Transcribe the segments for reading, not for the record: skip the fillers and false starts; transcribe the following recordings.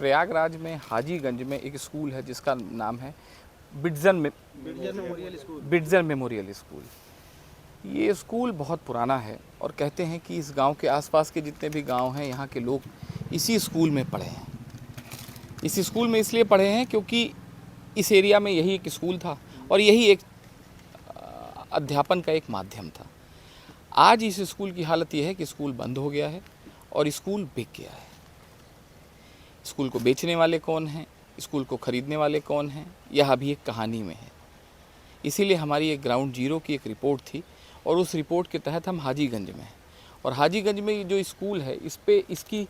प्रयागराज में हाजीगंज में एक स्कूल है जिसका नाम है बिट्जन मेमोरियल स्कूल। ये स्कूल बहुत पुराना है और कहते हैं कि इस गांव के आसपास के जितने भी गांव हैं यहाँ के लोग इसी स्कूल में पढ़े हैं। इस स्कूल में इसलिए पढ़े हैं क्योंकि इस एरिया में यही एक स्कूल था और यही एक अध्यापन का एक माध्यम था। आज इस स्कूल की हालत यह है कि स्कूल बंद हो गया है और स्कूल बिक गया है। स्कूल को बेचने वाले कौन हैं, स्कूल को ख़रीदने वाले कौन हैं, यह अभी एक कहानी में है। इसीलिए हमारी एक ग्राउंड जीरो की एक रिपोर्ट थी और उस रिपोर्ट के तहत हम हाजीगंज में हैं और हाजीगंज में जो स्कूल है इस पे इसकी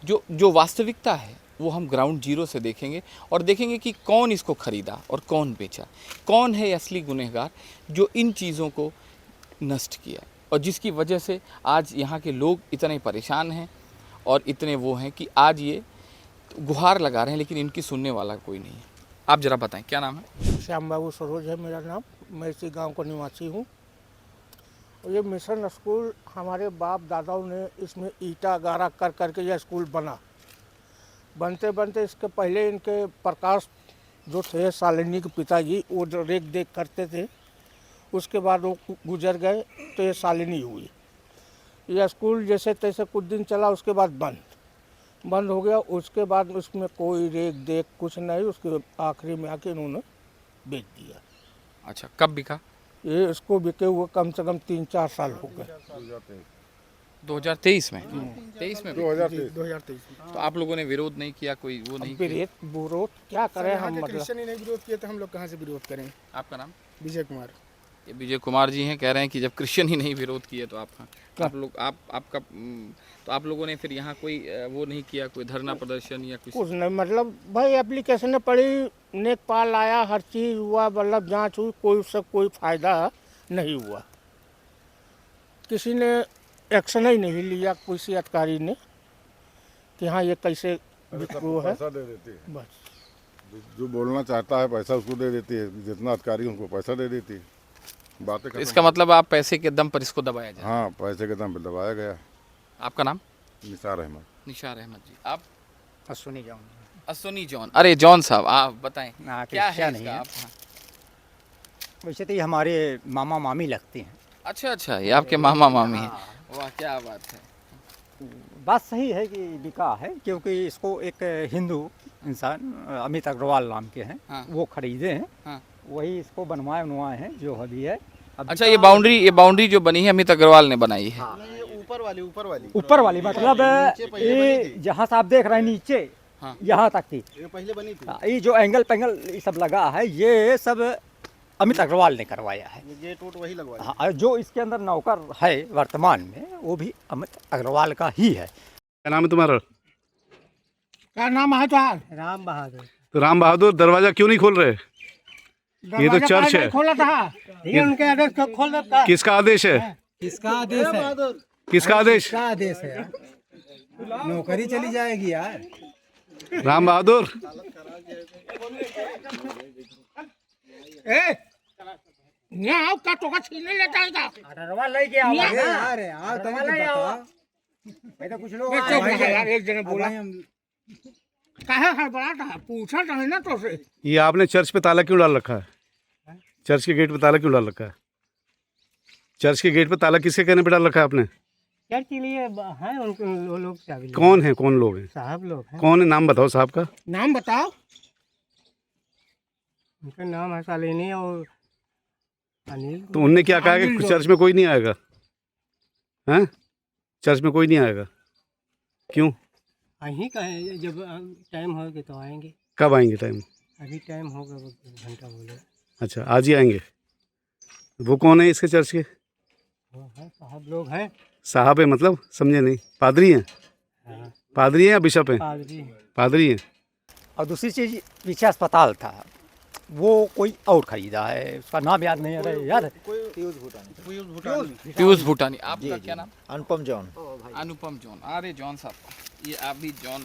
जो वास्तविकता है वो हम ग्राउंड जीरो से देखेंगे और देखेंगे कि कौन इसको ख़रीदा और कौन बेचा, कौन है असली गुनहगार जो इन चीज़ों को नष्ट किया और जिसकी वजह से आज यहाँ के लोग इतने परेशान हैं और इतने वो हैं कि आज ये गुहार लगा रहे हैं लेकिन इनकी सुनने वाला कोई नहीं है। आप ज़रा बताएं क्या नाम है? श्याम बाबू सरोज है मेरा नाम। मैं इसी गांव का निवासी हूँ। और ये मिशन स्कूल हमारे बाप दादाओं ने इसमें ईंटा गारा कर करके यह स्कूल बना। बनते बनते इसके पहले इनके प्रकाश जो थे सालिनी के पिताजी वो जो रेख देख करते थे, उसके बाद वो गुजर गए तो ये सालिनी हुई। यह स्कूल जैसे तैसे कुछ दिन चला, उसके बाद बंद हो गया। उसके बाद उसमें कोई रेख देख कुछ नहीं, उसके आखिरी में आके इन्होंने बेच दिया। अच्छा, कब बिका? ये इसको बिके हुए कम से कम 3-4 साल हो गए। 2023 में? 23 में? 2023 तो आप लोगों ने विरोध नहीं किया? कोई वो नहीं किया? विरोध क्या करें हम, मतलब क्रिश्चियन ही नहीं विरोध किया तो हम लोग कहाँ से विरोध करें। आपका नाम? विजय कुमार। ये विजय कुमार जी हैं, कह रहे हैं कि जब क्रिश्चियन ही नहीं विरोध किए तो आप लोगों ने फिर यहाँ कोई वो नहीं किया, कोई धरना प्रदर्शन या कुछ नहीं। मतलब भाई एप्लीकेशन पड़ी, नेकपाल आया, हर चीज़ हुआ, मतलब जांच हुई, कोई उससे कोई फायदा नहीं हुआ। किसी ने एक्शन ही नहीं लिया, किसी अधिकारी ने कि हाँ ये कैसे वो है। पैसा दे देती है, बस जो बोलना चाहता है पैसा उसको दे देती है, जितना अधिकारी उनको पैसा दे देती है। बातें तो इसका मतलब आप पैसे के दम पर इसको दबाया जाए? हाँ, पैसे के दम पे दबाया गया। आपका नाम? निसार अहमद। निशार अहमद जी। आप? सुनी जाऊँ। अश्वनी जॉन। अरे जॉन साहब आप बताएं क्या है नहीं इसका? है। आप वैसे तो ये हमारे मामा मामी लगते हैं। अच्छा, ये आपके मामा मामी हैं। वाह क्या बात है। बात सही है कि बिका है, क्योंकि इसको एक हिंदू इंसान अमित अग्रवाल नाम के हैं, हाँ। वो खरीदे हैं। हाँ। वही इसको बनवाए हैं जो अभी है। अच्छा, ये बाउंड्री जो बनी है अमित अग्रवाल ने बनाई है? ऊपर वाली मतलब ये जहाँ से आप देख रहे हैं नीचे, हाँ। यहाँ तक थी। ये पहले बनी थी। हाँ, ये जो एंगल पेंगल ये सब लगा है, ये सब अमित अग्रवाल ने करवाया है। ये गेट वोट वही लगवाया। हाँ, और जो इसके अंदर नौकर है वर्तमान में वो भी अमित अग्रवाल का ही है। क्या नाम है तुम्हारा? क्या नाम है तुम्हारा? राम बहादुर। तो राम बहादुर, दरवाजा क्यों नहीं खोल रहे? ये तो चर्च है। खोला था ये उनके आदेश को खोल देता। किसका आदेश है? किसका आदेश है? किसका आदेश? क्या आदेश है? नौकरी चली जाएगी यार। राम बहादुर, यहाँ का टोका छीनने ले जाएगा। लेके आओ अरे आओ तुम तो कुछ लोग यार एक जने बोला काहे हड़बड़ाता है, पूछा था ना तो से। ये आपने चर्च पे ताला क्यों डाल रखा है? चर्च के गेट पे ताला क्यों डाल रखा है? चर्च के गेट पे ताला किसके कहने पे डाल रखा है आपने? चर्च के लिए हैं उनको, वो लोग चाबी। कौन है? कौन लोग हैं? साहब लोग हैं। कौन है? नाम बताओ साहब का। नाम बताओ। उनका नाम है सालिनी और अनिल। तो उनने क्या कहा कि चर्च में कोई नहीं आएगा? हैं? चर्च में कोई नहीं आएगा क्यों? यहीं कहे जब टाइम होगा तो आएंगे। कब आएंगे टाइम? अभी टाइम होगा, घंटा बोले। अच्छा, आज ही आएंगे। वो कौन है इसके चर्च के? वो है साहब लोग हैं। साहब है मतलब समझे नहीं? पादरी हैं? हाँ। पादरी हैं या बिशप हैं? पादरी। पादरी हैं। और दूसरी चीज़, पीछे अस्पताल था, वो कोई और खरीदा है, उसका नाम याद नहीं आ रहा है। याद है? पीयूष भूटानी। आपका क्या नाम? अनुपम जॉन। अनुपम जॉन। अरे जॉन साहब, ये आप भी जॉन,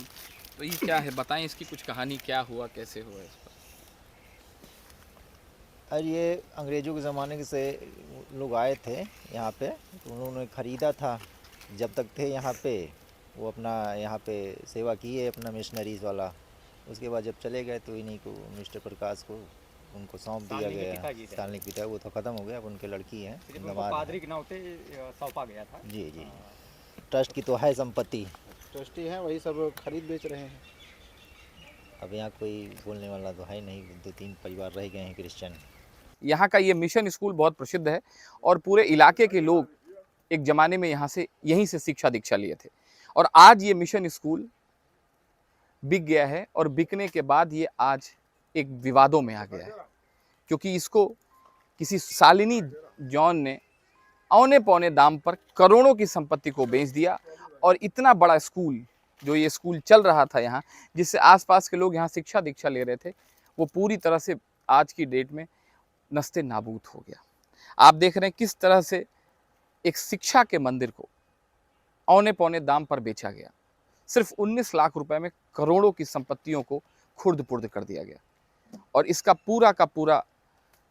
तो ये क्या है बताएं, इसकी कुछ कहानी क्या हुआ, कैसे हुआ इस पर? और ये अंग्रेज़ों के ज़माने से लोग आए थे यहाँ पे, तो उन्होंने ख़रीदा था। जब तक थे यहाँ पे वो अपना यहाँ पे सेवा की है, अपना मिशनरीज़ वाला। उसके बाद जब चले गए तो इन्हीं को मिस्टर प्रकाश को उनको सौंप दिया गया। सालनी पिता वो तो ख़त्म हो गया, अब उनके लड़की हैं दमाद हैं। पादरी के नाते सौंपा गया था। जी जी, ट्रस्ट की तो है संपत्ति। ट्रस्टी हैं, वही सब खरीद बेच रहे हैं। अब यहाँ कोई बोलने वाला तो है नहीं, 2-3 परिवार रह गए हैं क्रिश्चियन। यहाँ का ये मिशन स्कूल बहुत प्रसिद्ध है और पूरे इलाके के लोग एक ज़माने में यहाँ से यहीं से शिक्षा दीक्षा लिए थे और आज ये मिशन स्कूल बिक गया है और बिकने के बाद ये आज एक विवादों में आ गया है क्योंकि इसको किसी शालिनी जॉन ने औने पौने दाम पर करोड़ों की संपत्ति को बेच दिया और इतना बड़ा स्कूल जो ये स्कूल चल रहा था यहाँ, जिससे आसपास के लोग यहाँ शिक्षा दीक्षा ले रहे थे, वो पूरी तरह से आज की डेट में नस्ते नाबूद हो गया। आप देख रहे हैं किस तरह से एक शिक्षा के मंदिर को औने पौने दाम पर बेचा गया। सिर्फ 19 लाख रुपए में करोड़ों की संपत्तियों को खुर्द पुर्द कर दिया गया और इसका पूरा का पूरा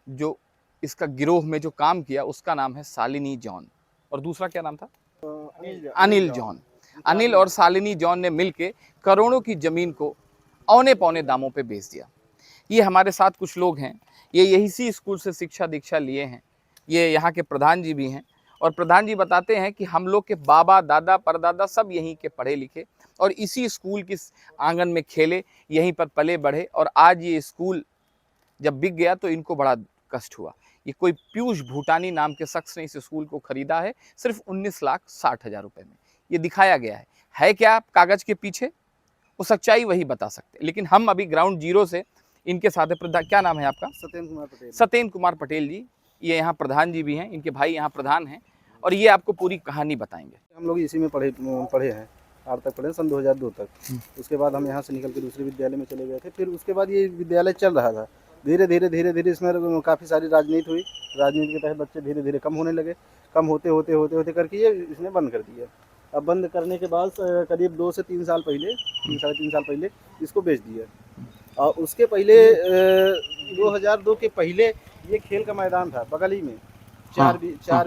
जो इसका गिरोह में जो काम किया उसका नाम है शालिनी जॉन और दूसरा क्या नाम था, अनिल जॉन। अनिल और शालिनी जॉन ने मिलके करोड़ों की जमीन को औने पौने दामों पे बेच दिया। ये हमारे साथ कुछ लोग हैं, ये यही सी स्कूल से शिक्षा दीक्षा लिए हैं, ये यहाँ के प्रधान जी भी हैं और प्रधान जी बताते हैं कि हम लोग के बाबा दादा परदादा सब यहीं के पढ़े लिखे और इसी स्कूल के आंगन में खेले, यहीं पर पले बढ़े और आज ये स्कूल जब बिक गया तो इनको बड़ा कष्ट हुआ। ये कोई पीयूष भूटानी नाम के शख्स ने इस स्कूल को खरीदा है सिर्फ 19,60,000 रुपए में। ये दिखाया गया है क्या कागज के पीछे, वो सच्चाई वही बता सकते हैं। लेकिन हम अभी ग्राउंड जीरो से इनके साथ क्या नाम है आपका? सत्येंद्र कुमार पटेल। सत्येंद्र कुमार पटेल जी, ये यहाँ प्रधान जी भी हैं, इनके भाई यहाँ प्रधान हैं और ये आपको पूरी कहानी बताएंगे। हम लोग इसी में पढ़े हैं, 8 तक पढ़े, सन 2002 तक। उसके बाद हम यहाँ से निकल के दूसरे विद्यालय में चले गए थे। फिर उसके बाद ये विद्यालय चल रहा था, धीरे धीरे इसमें काफ़ी सारी राजनीति हुई। राजनीति के तहत बच्चे धीरे धीरे कम होने लगे, कम होते करके ये इसने बंद कर दिया। अब बंद करने के बाद करीब 2 से 3 साल पहले, 3-3.5 साल पहले इसको बेच दिया। और उसके पहले 2002 के पहले ये खेल का मैदान था बगल ही में, 4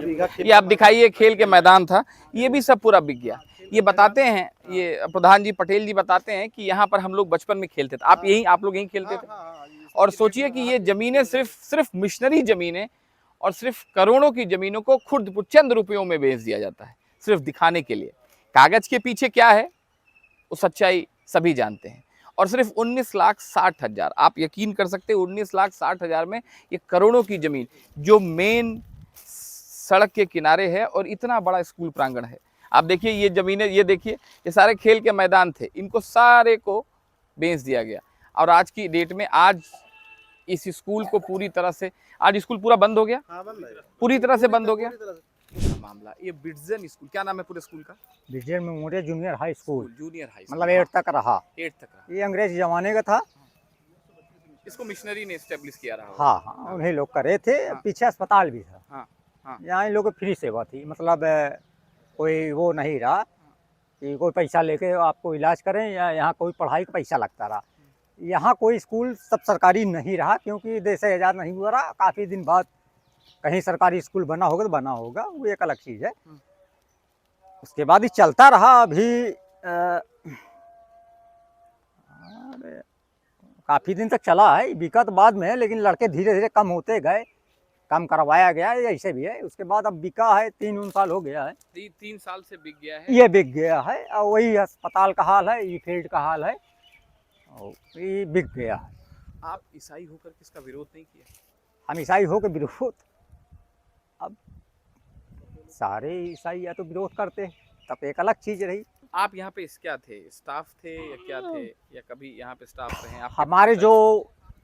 बीघा खेल। ये आप दिखाइए, खेल के मैदान था, ये भी सब पूरा बिक गया। ये बताते हैं, ये प्रधान जी पटेल जी बताते हैं कि यहाँ पर हम लोग बचपन में खेलते थे। आप लोग यहीं खेलते थे और सोचिए कि ये जमीनें सिर्फ मिशनरी जमीनें और सिर्फ करोड़ों की जमीनों को खुर्द चंद रुपयों में बेच दिया जाता है सिर्फ दिखाने के लिए। कागज के पीछे क्या है वो सच्चाई सभी जानते हैं और सिर्फ 19,60,000, आप यकीन कर सकते हैं 19,60,000 में ये करोड़ों की जमीन जो मेन सड़क के किनारे है और इतना बड़ा स्कूल प्रांगण है। आप देखिए ये जमीनें, ये देखिए ये सारे खेल के मैदान थे, इनको सारे को बेच दिया गया और आज की डेट में आज इस स्कूल को पूरी तरह से, आज स्कूल पूरा बंद हो गया। हाँ, बंद है। पूरी तरह से बंद हो गया मामला। ये बिट्जन स्कूल, क्या नाम है पूरे स्कूल का? Vijay memorial junior high school, junior high मतलब 8 तक रहा। 8 तक रहा। ये अंग्रेज जमाने का था। इसको मिशनरी ने एस्टेब्लिश किया रहा। हाँ, उन्हीं लोग करे थे। पीछे अस्पताल भी था। हाँ। यहाँ इन लोगों को फ्री सेवा थी, मतलब कोई वो नहीं रहा कि कोई पैसा लेके आपको इलाज करें या यहाँ कोई पढ़ाई का पैसा लगता रहा। यहाँ कोई स्कूल सब सरकारी नहीं रहा क्योंकि देश आज़ाद नहीं हुआ रहा। काफ़ी दिन बाद कहीं सरकारी स्कूल बना होगा तो बना होगा, वो एक अलग चीज़ है। उसके बाद ही चलता रहा। अभी काफ़ी दिन तक चला है, बिका तो बाद में है, लेकिन लड़के धीरे धीरे कम होते गए, कम करवाया गया है, ऐसे भी है। उसके बाद अब बिका है, 3 साल हो गया है। 3 साल से बिक गया है। ये बिक गया है और वही अस्पताल का हाल है, ये फील्ड का हाल है और ये बिक गया है। आप ईसाई होकर किसका विरोध नहीं किया? हम ईसाई हो के विरोध, अब सारे ईसाई या तो विरोध करते तब एक अलग चीज़ रही। आप यहाँ पे क्या थे, स्टाफ थे या क्या थे, या कभी यहाँ पे स्टाफ रहे? आपके हमारे जो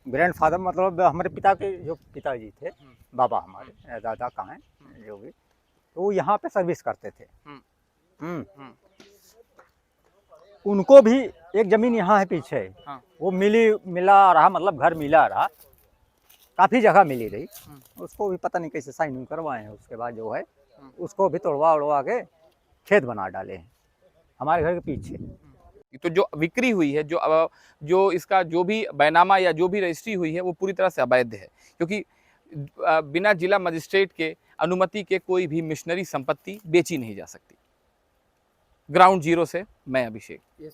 ग्रैंडफादर, मतलब हमारे पिता के जो पिताजी थे, बाबा हमारे दादा का हैं जो भी, तो वो यहाँ पे सर्विस करते थे। उनको भी एक ज़मीन यहाँ है पीछे। हाँ। वो मिला रहा, मतलब घर मिला रहा, काफ़ी जगह मिली रही। उसको भी पता नहीं कैसे साइन करवाए हैं। उसके बाद जो है उसको भी तोड़वा उड़वा के खेत बना डाले हैं हमारे घर के पीछे। तो जो बिक्री हुई है, जो इसका जो भी बैनामा या जो भी रजिस्ट्री हुई है वो पूरी तरह से अवैध है क्योंकि बिना जिला मजिस्ट्रेट के अनुमति के कोई भी मिशनरी संपत्ति बेची नहीं जा सकती। ग्राउंड जीरो से मैं अभिषेक।